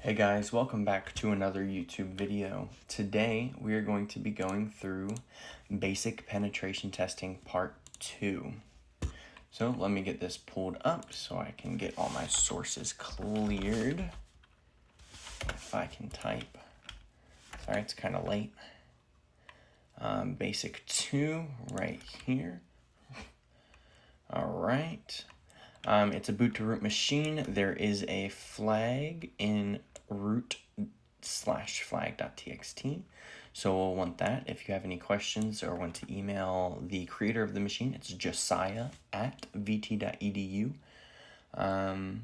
Hey guys, welcome back to another YouTube video. Today we are going to be going through basic penetration testing part 2. So let me get this pulled up so I can get all my sources cleared. If I can type. Sorry, it's kind of late. Basic 2 right here. Alright. It's a boot to root machine. There is a flag in root/flag.txt. So we'll want that. If you have any questions or want to email the creator of the machine, it's josiah@vt.edu. And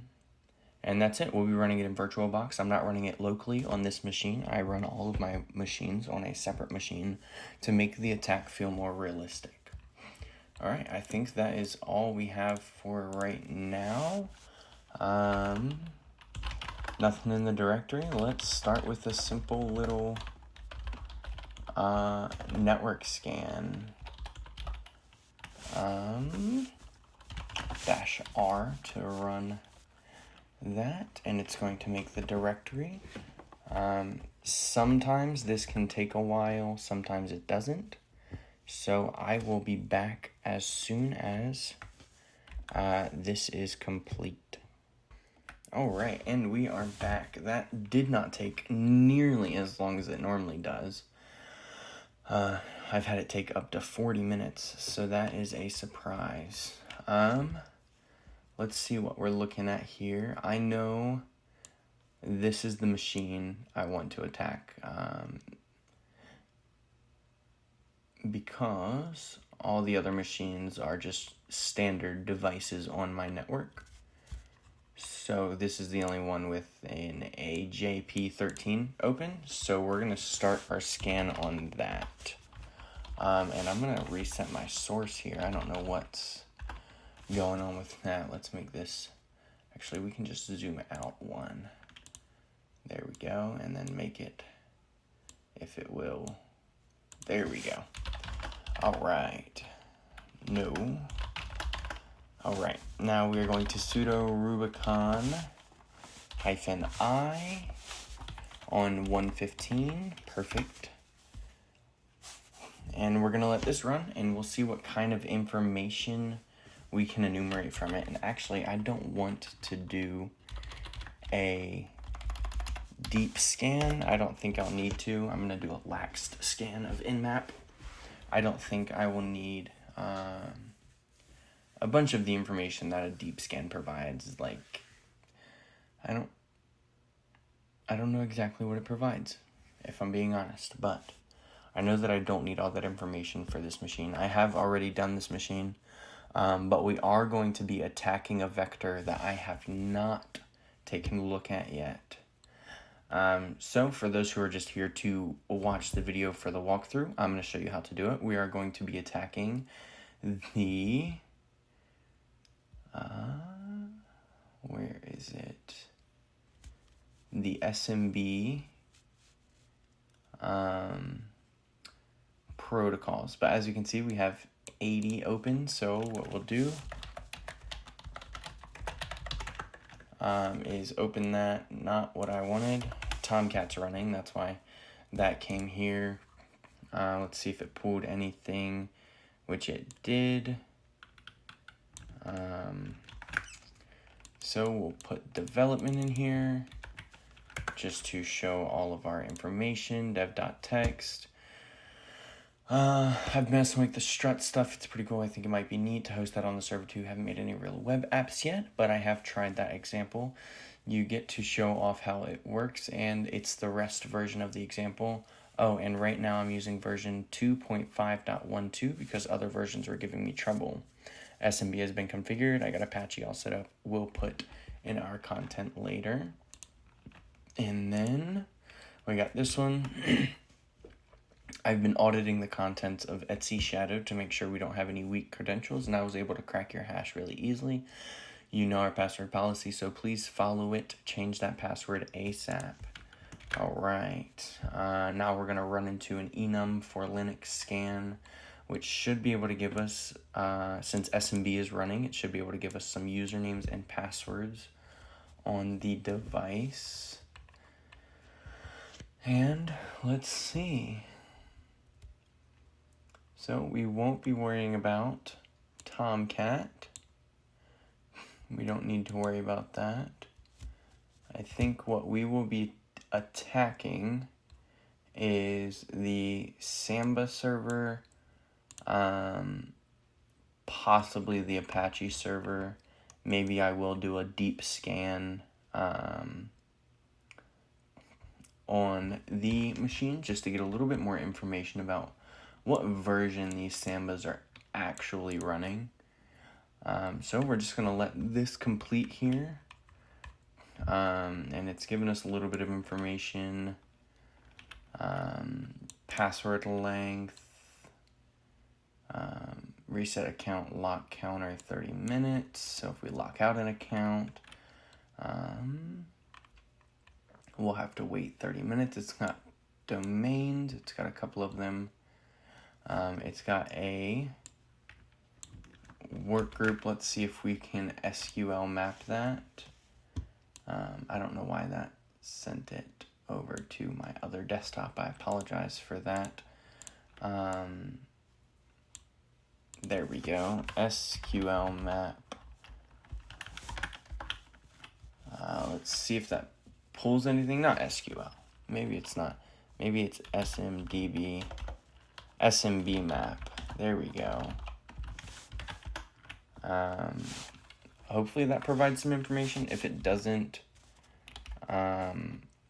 that's it. We'll be running it in VirtualBox. I'm not running it locally on this machine. I run all of my machines on a separate machine to make the attack feel more realistic. Alright, I think that is all we have for right now. Nothing in the directory. Let's start with a simple little network scan. -R to run that, and it's going to make the directory. Sometimes this can take a while, sometimes it doesn't. So I will be back as soon as this is complete. Alright, and we are back. That did not take nearly as long as it normally does. I've had it take up to 40 minutes, so that is a surprise. Let's see what we're looking at here. I know this is the machine I want to attack. Because all the other machines are just standard devices on my network. So this is the only one with an AJP13 open. So we're going to start our scan on that. And I'm going to reset my source here. I don't know what's going on with that. Let's make this... Actually, we can just zoom out one. There we go. And then make it, if it will... There we go. Alright. No. Alright. Now we are going to sudo rubicon-I on 115. Perfect. And we're going to let this run, and we'll see what kind of information we can enumerate from it. And actually, I don't want to do a deep scan. I don't think I'll need to. I'm going to do a laxed scan of nmap. I don't think I will need a bunch of the information that a deep scan provides. Like, I don't know exactly what it provides, if I'm being honest, but I know that I don't need all that information for this machine. I have already done this machine, but we are going to be attacking a vector that I have not taken a look at yet. So for those who are just here to watch the video for the walkthrough, I'm going to show you how to do it. We are going to be attacking the, where is it? The SMB, protocols. But as you can see, we have 80 open. So what we'll do is open that. Not what I wanted. Tomcat's running, that's why that came here. Let's see if it pulled anything, which it did. So we'll put development in here just to show all of our information. Dev.text. I've been messing with the strut stuff. It's pretty cool. I think it might be neat to host that on the server too. Haven't made any real web apps yet, but I have tried that example. You get to show off how it works, and it's the REST version of the example. Oh, and right now I'm using version 2.5.12 because other versions were giving me trouble. SMB has been configured. I got Apache all set up. We'll put in our content later. And then we got this one. I've been auditing the contents of Etsy Shadow to make sure we don't have any weak credentials, and I was able to crack your hash really easily. You know our password policy, so please follow it. Change that password ASAP. Alright, now we're going to run into an enum for Linux scan, which should be able to give us, since SMB is running, it should be able to give us some usernames and passwords on the device. And let's see. So we won't be worrying about Tomcat. We don't need to worry about that. I think what we will be attacking is the Samba server, possibly the Apache server. Maybe I will do a deep scan on the machine just to get a little bit more information about what version these Sambas are actually running. So we're just going to let this complete here. And it's given us a little bit of information. Password length. Reset account lock counter 30 minutes. So if we lock out an account, we'll have to wait 30 minutes. It's got domains. It's got a couple of them. It's got a work group. Let's see if we can SQL map that. I don't know why that sent it over to my other desktop. I apologize for that. There we go. SQL map. Let's see if that pulls anything. Not SQL. Maybe it's not. Maybe it's SMDB. SMB map. There we go. Hopefully that provides some information. If it doesn't,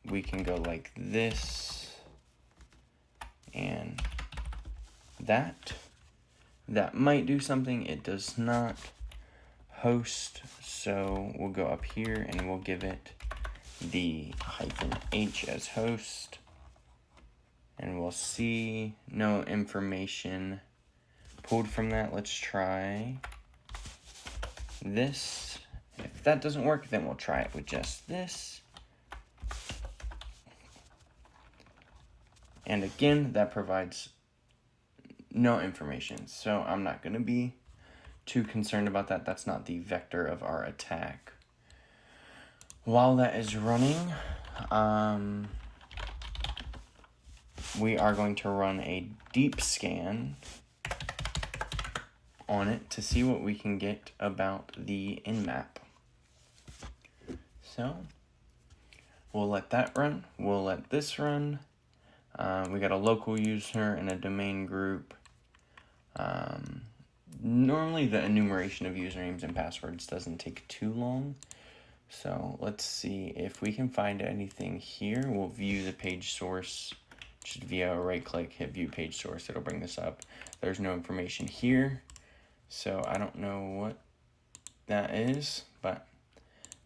we can go like this and that. That might do something. It does not. Host, so we'll go up here and we'll give it the -h as host, and we'll see no information pulled from that. Let's try this. If that doesn't work, then we'll try it with just this. And again, that provides no information, so I'm not going to be too concerned about that. That's not the vector of our attack. While that is running, we are going to run a deep scan on it to see what we can get about the nmap. So we'll let that run. We'll let this run. We got a local user and a domain group. Normally the enumeration of usernames and passwords doesn't take too long. So let's see if we can find anything here. We'll view the page source. Just via a right click, hit view page source. It'll bring this up. There's no information here. So I don't know what that is, but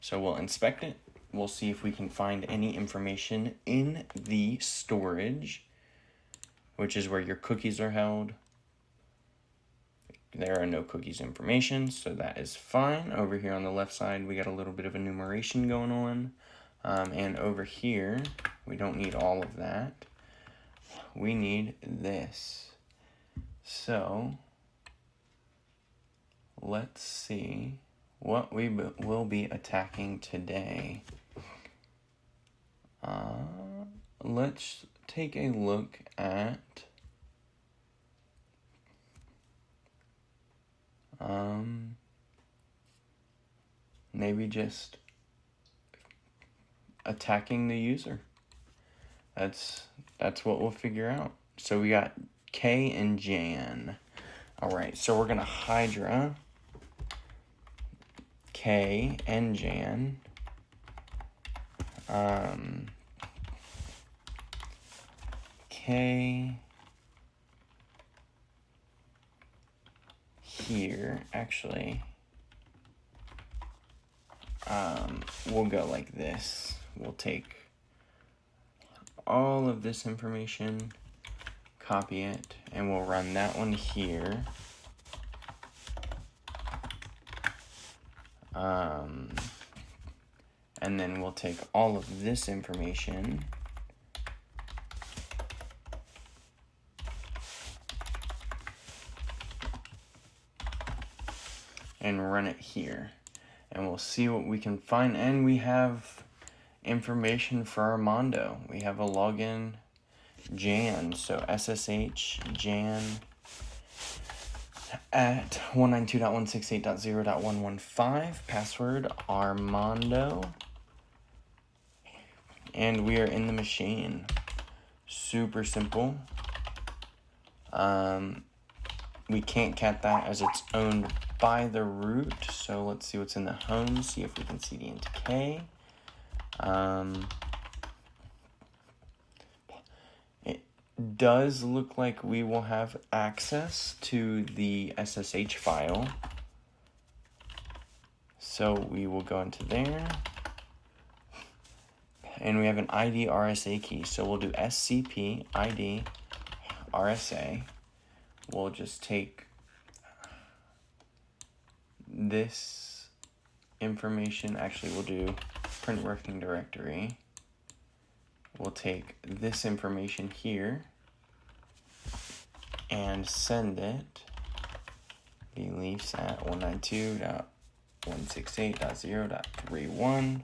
so we'll inspect it. We'll see if we can find any information in the storage, which is where your cookies are held. There are no cookies information, so that is fine. Over here on the left side, we got a little bit of enumeration going on. And over here, we don't need all of that. We need this. So let's see what we will be attacking today. Let's take a look at maybe just attacking the user. That's what we'll figure out. So we got K and Jan. All right, so we're gonna Hydra K and Jan. K here, actually, we'll go like this. We'll take all of this information, copy it, and we'll run that one here. And then we'll take all of this information and run it here. And we'll see what we can find. And we have information for Armando. We have a login Jan, so SSH Jan at 192.168.0.115, password Armando, and we are in the machine. Super simple. We can't cat that as it's owned by the root, so let's see what's in the home, see if we can cd into K. It does look like we will have access to the SSH file, so we will go into there, and we have an ID RSA key, so we'll do SCP ID RSA. We'll just take this information, actually we'll do print working directory. We'll take this information here and send it beliefs at 192.168.0.31,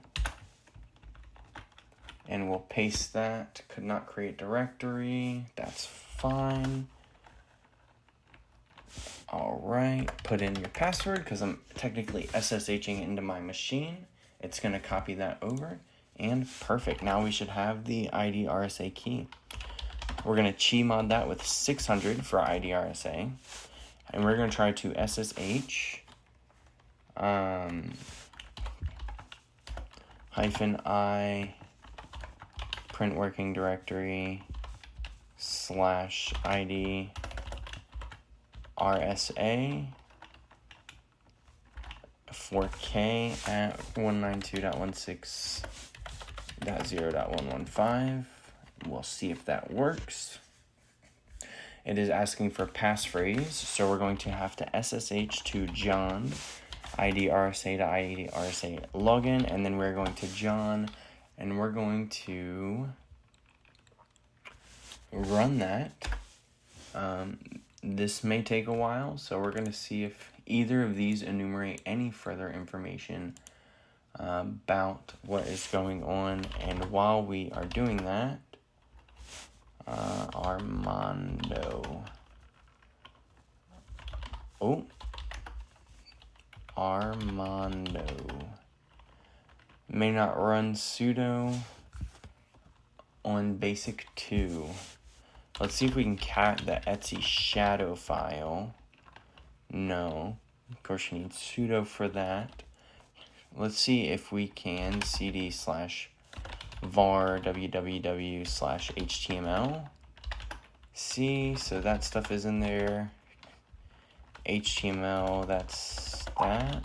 and we'll paste that. Could not create directory, that's fine. All right, put in your password because I'm technically SSHing into my machine. It's going to copy that over, and perfect. Now we should have the ID RSA key. We're going to chmod that with 600 for ID RSA, and we're going to try to SSH -I print working directory /ID RSA 4K at 192.16.0.115. We'll see if that works. It is asking for passphrase, so we're going to have to SSH to John ID RSA to ID RSA login, and then we're going to John, and we're going to run that. This may take a while, so we're going to see if either of these enumerate any further information about what is going on. And while we are doing that, Armando may not run sudo on basic 2. Let's see if we can cat the Etsy shadow file. No. Of course, you need sudo for that. Let's see if we can cd /var www/html. See, so that stuff is in there. HTML, that's that.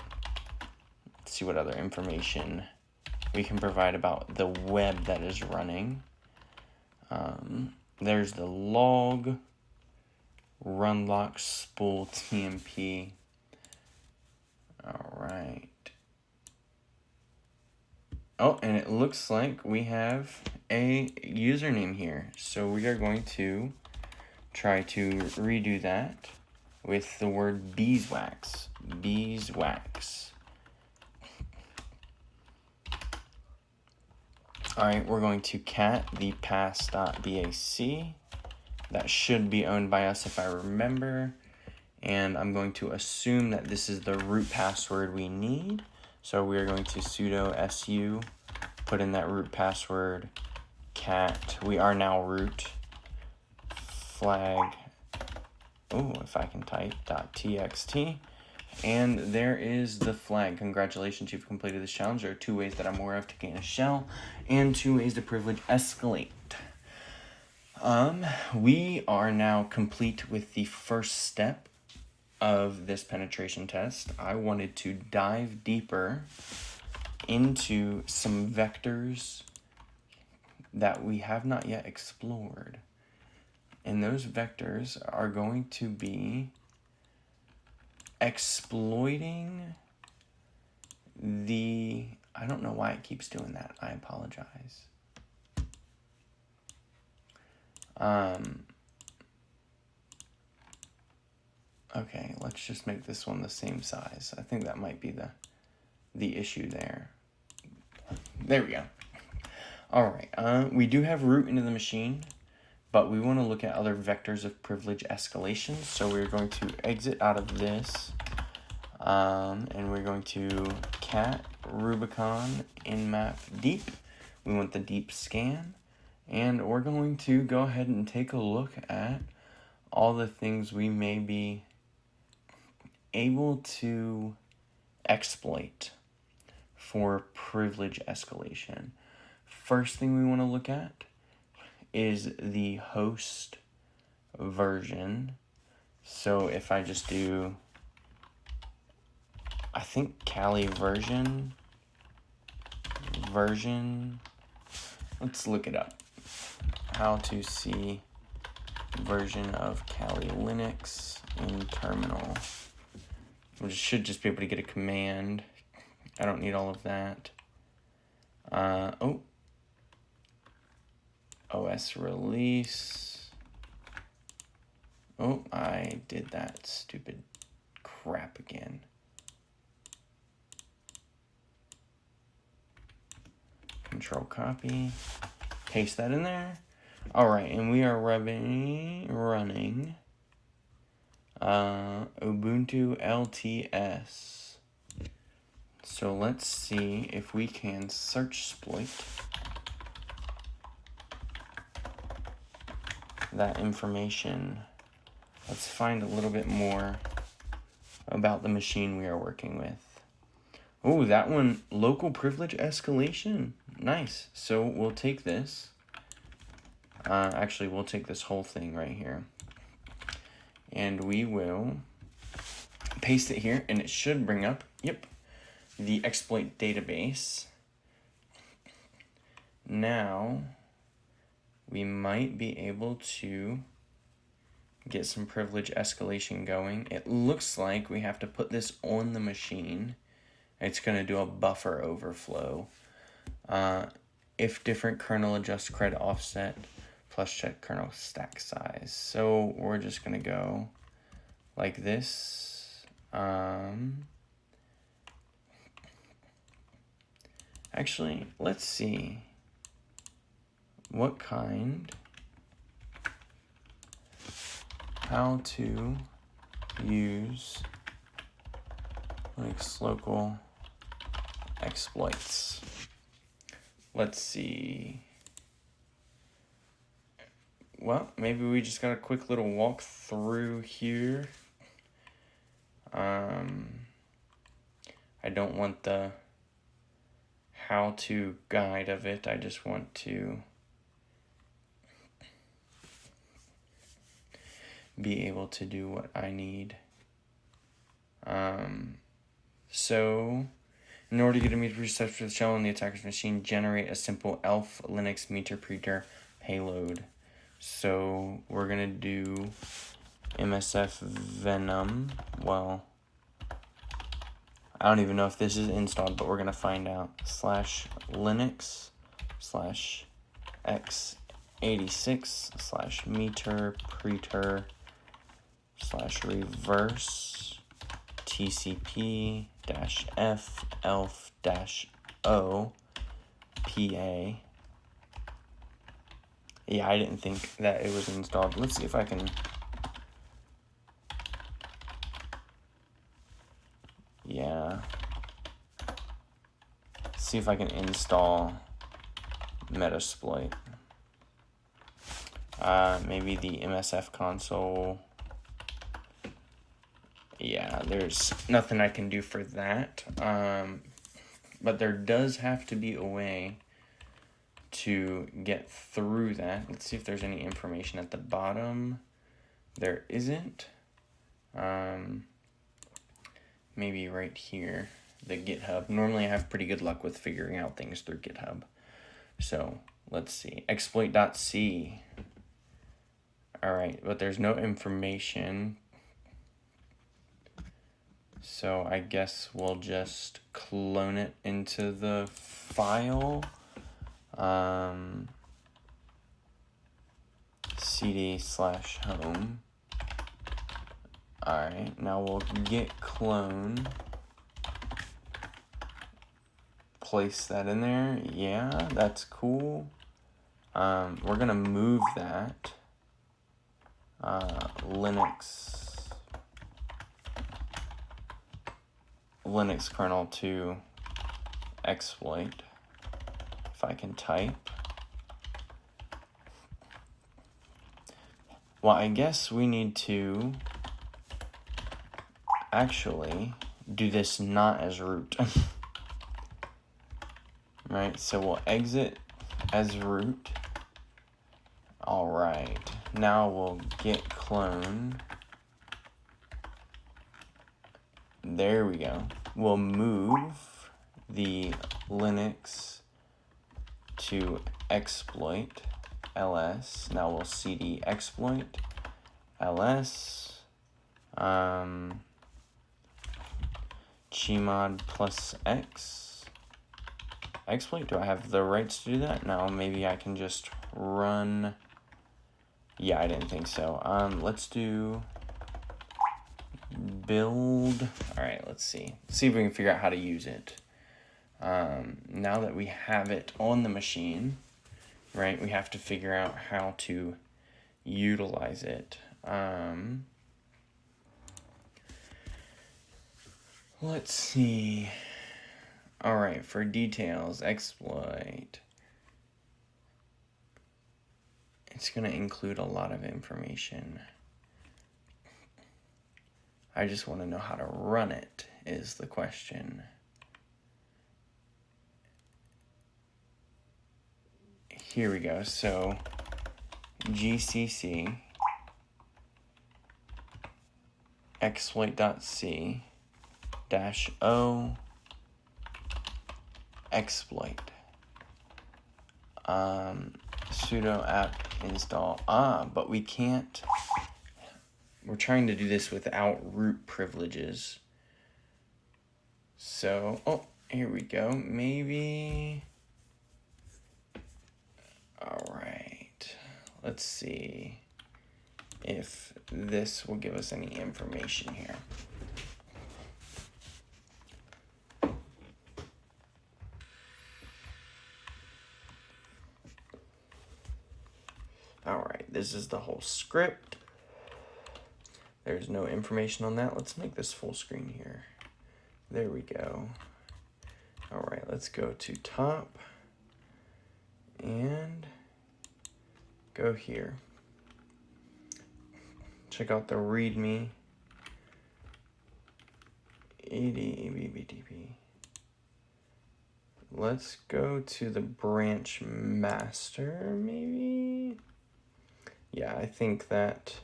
Let's see what other information we can provide about the web that is running. There's the log, run lock spool TMP. All right. Oh, and it looks like we have a username here. So we are going to try to redo that with the word beeswax. Beeswax. All right, we're going to cat the pass.bac. That should be owned by us if I remember. And I'm going to assume that this is the root password we need. So we are going to sudo su, put in that root password, cat. We are now root, flag, if I can type, .txt. And there is the flag. Congratulations, you've completed this challenge. There are 2 ways that I'm aware of to gain a shell, and 2 ways to privilege escalate. We are now complete with the first step of this penetration test. I wanted to dive deeper into some vectors that we have not yet explored. And those vectors are going to be exploiting the... I don't know why it keeps doing that. I apologize. Okay, let's just make this one the same size. I think that might be the issue there. There we go. All right, we do have root into the machine, but we want to look at other vectors of privilege escalation. So we're going to exit out of this, and we're going to cat Rubicon nmap deep. We want the deep scan, and we're going to go ahead and take a look at all the things we may be able to exploit for privilege escalation. First thing we want to look at is the host version. So if I just do, I think Kali version, let's look it up. How to see version of Kali Linux in terminal. We should just be able to get a command. I don't need all of that. OS release. Oh, I did that stupid crap again. Control copy. Paste that in there. All right, and we are running Ubuntu LTS. So let's see if we can search exploit that information. Let's find a little bit more about the machine we are working with. Oh, that one, local privilege escalation. Nice. So we'll take this. Actually, we'll take this whole thing right here. And we will paste it here, and it should bring up, yep, the exploit database. Now, we might be able to get some privilege escalation going. It looks like we have to put this on the machine. It's going to do a buffer overflow. If different kernel adjust cred offset plus check kernel stack size. So we're just going to go like this. Actually, let's see what kind, how to use Linux local exploits. Let's see. Well, maybe we just got a quick little walk through here. I don't want the how-to guide of it. I just want to be able to do what I need. So in order to get a meter receptor to the shell on the attacker's machine, generate a simple elf Linux meter preacher payload. So we're gonna do MSF Venom. Well, I don't even know if this is installed, but we're gonna find out. /Linux /x86 /meter preacher /reverse TCP -F elf -O PA. Yeah, I didn't think that it was installed. Let's see if I can. Yeah. Let's see if I can install Metasploit. Maybe the MSF console. Yeah, there's nothing I can do for that. But there does have to be a way to get through that. Let's see if there's any information at the bottom. There isn't. Maybe right here, the GitHub. Normally I have pretty good luck with figuring out things through GitHub. So let's see, exploit.c. All right, but there's no information. So I guess we'll just clone it into the file. cd/home. All right, now we'll git clone place that in there. Yeah, that's cool. We're gonna move that Linux kernel to exploit, if I can type. Well, I guess we need to actually do this not as root. Right, so we'll exit as root. All right, now we'll git clone. There we go. We'll move the Linux to exploit ls. Now we'll cd exploit ls gmod plus x exploit. Do I have the rights to do that? No, maybe I can just run. Yeah, I didn't think so. Let's do build. All right, let's see. Let's see if we can figure out how to use it. Now that we have it on the machine, right, we have to figure out how to utilize it. Let's see. All right, for details, exploit. It's going to include a lot of information. I just want to know how to run it is the question. Here we go. So gcc exploit.c -o exploit sudo apt install. But we can't. We're trying to do this without root privileges. So, oh, here we go. Maybe. All right. Let's see if this will give us any information here. All right, this is the whole script. There's no information on that. Let's make this full screen here. There we go. All right, let's go to top and go here. Check out the README. EDBBDB. Let's go to the branch master, maybe? Yeah, I think that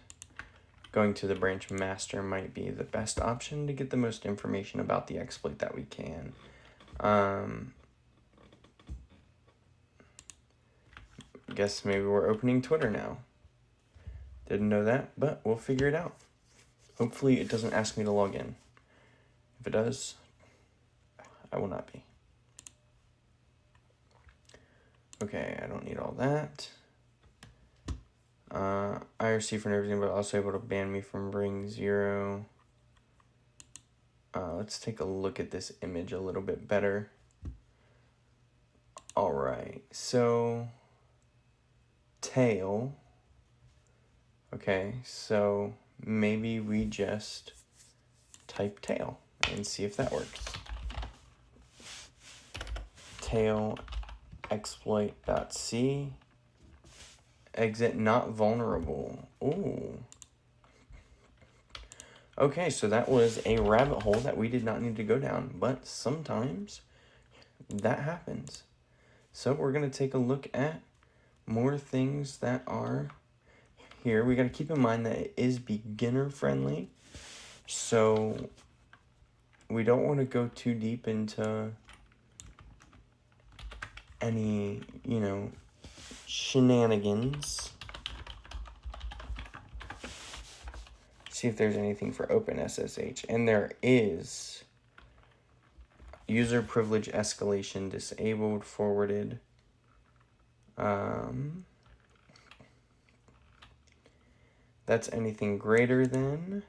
going to the branch master might be the best option to get the most information about the exploit that we can. Guess maybe we're opening Twitter now. Didn't know that, but we'll figure it out. Hopefully it doesn't ask me to log in. If it does, I will not be. Okay, I don't need all that. IRC for everything, but also able to ban me from Bring 0. Let's take a look at this image a little bit better. All right, so tail. Okay, so maybe we just type tail and see if that works. Tail exploit.c exit not vulnerable. Ooh. Okay, so that was a rabbit hole that we did not need to go down, but sometimes that happens. So we're going to take a look at more things that are here. We got to keep in mind that it is beginner friendly, so we don't want to go too deep into any, shenanigans. See if there's anything for OpenSSH, and there is. User privilege escalation disabled, forwarded. That's anything greater than.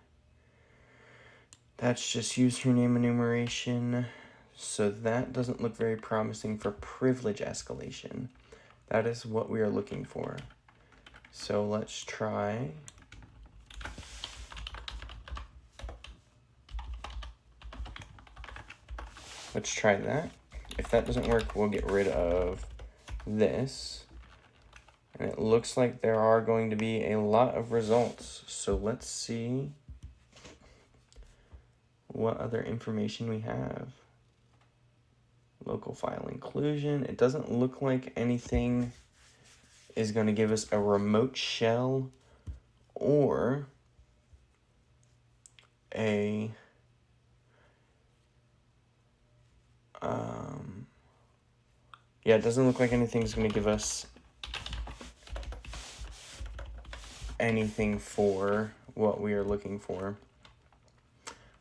That's just username enumeration. So that doesn't look very promising for privilege escalation. That is what we are looking for. So let's try that. If that doesn't work, we'll get rid of this. And it looks like there are going to be a lot of results. So let's see what other information we have. Local file inclusion. It doesn't look like anything is going to give us a remote shell or a yeah, it doesn't look like anything's going to give us anything for what we are looking for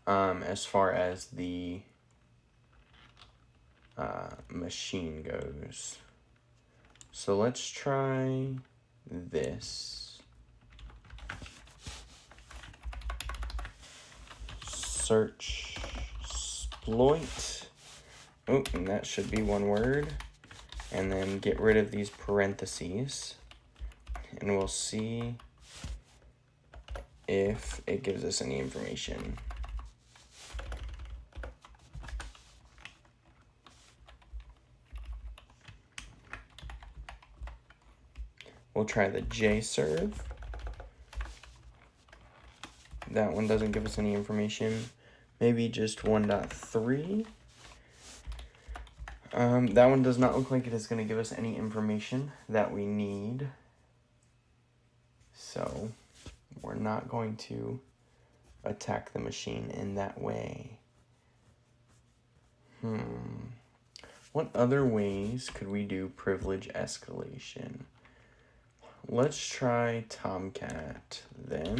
as far as the machine goes. So let's try this. Search exploit. Oh, and that should be one word. And then get rid of these parentheses. And we'll see if it gives us any information. We'll try the jserv. That one doesn't give us any information. Maybe just 1.3. That one does not look like it is going to give us any information that we need. So we're not going to attack the machine in that way. What other ways could we do privilege escalation? Let's try Tomcat then.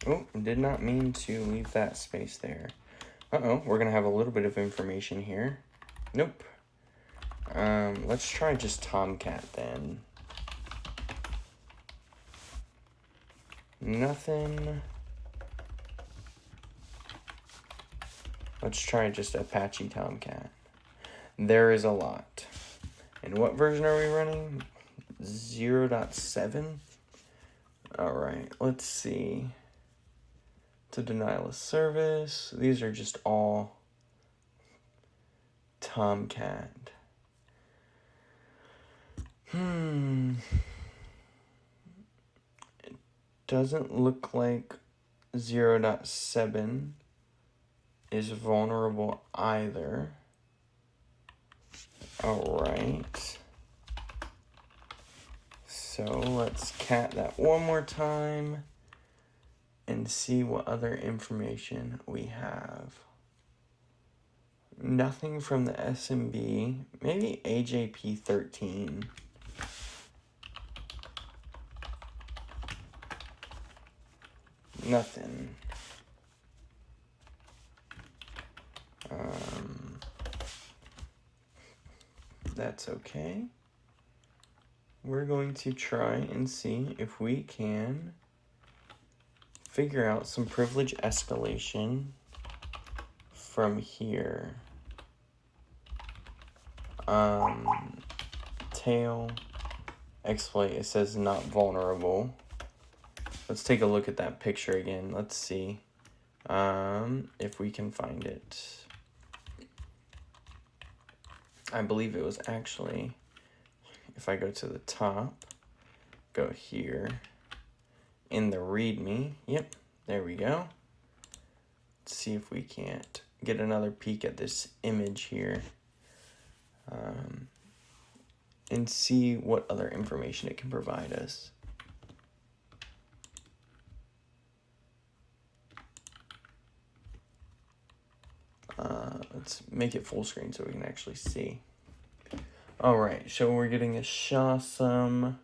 Oh, did not mean to leave that space there. Uh-oh, we're going to have a little bit of information here. Nope. Let's try just Tomcat then. Nothing. Let's try just Apache Tomcat. There is a lot. And what version are we running? 0.7? Alright, let's see. To denial of service. These are just all Tomcat. It doesn't look like 0.7 is vulnerable either. Alright. So let's cat that one more time and see what other information we have. Nothing from the SMB. Maybe AJP 13. Nothing. That's okay. We're going to try and see if we can figure out some privilege escalation from here. Tail exploit, it says not vulnerable. Let's take a look at that picture again. Let's see if we can find it. I believe it was actually, if I go to the top, go here, in the README, yep, there we go. Let's see if we can't get another peek at this image here and see what other information it can provide us. Let's make it full screen so we can actually see. All right, so we're getting a SHA-SUM,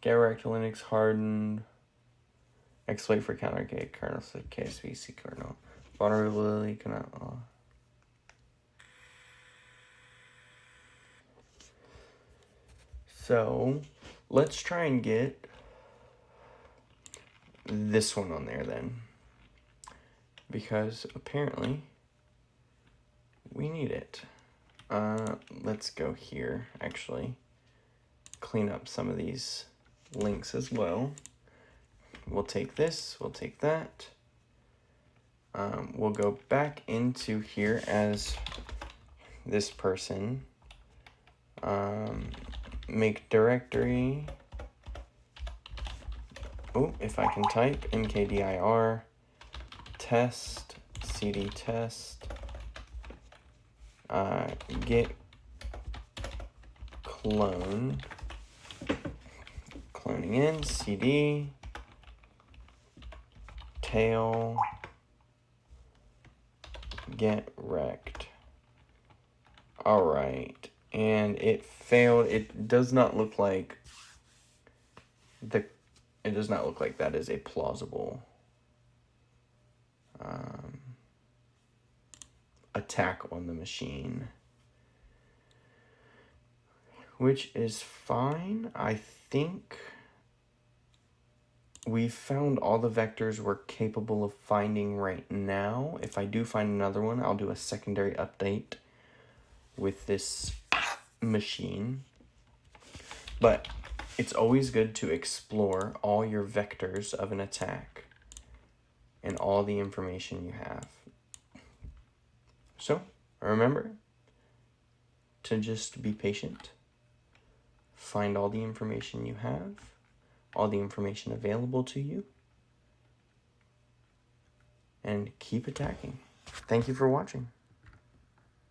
Garrack Linux hardened, exploit for counter-gate kernel, so KSVC kernel, vulnerability cannot. So let's try and get this one on there then, because apparently we need it. Let's go here, actually. Clean up some of these links as well. We'll take this, we'll take that. We'll go back into here as this person. Make directory. Oh, if I can type, mkdir test cd test git clone, cloning in cd tail get wrecked. All right, and it failed. It does not look like that is a plausible attack on the machine, which is fine. I think we found all the vectors we're capable of finding right now. If I do find another one, I'll do a secondary update with this machine. But it's always good to explore all your vectors of an attack and all the information you have. So remember to just be patient, find all the information you have, all the information available to you, and keep attacking. Thank you for watching.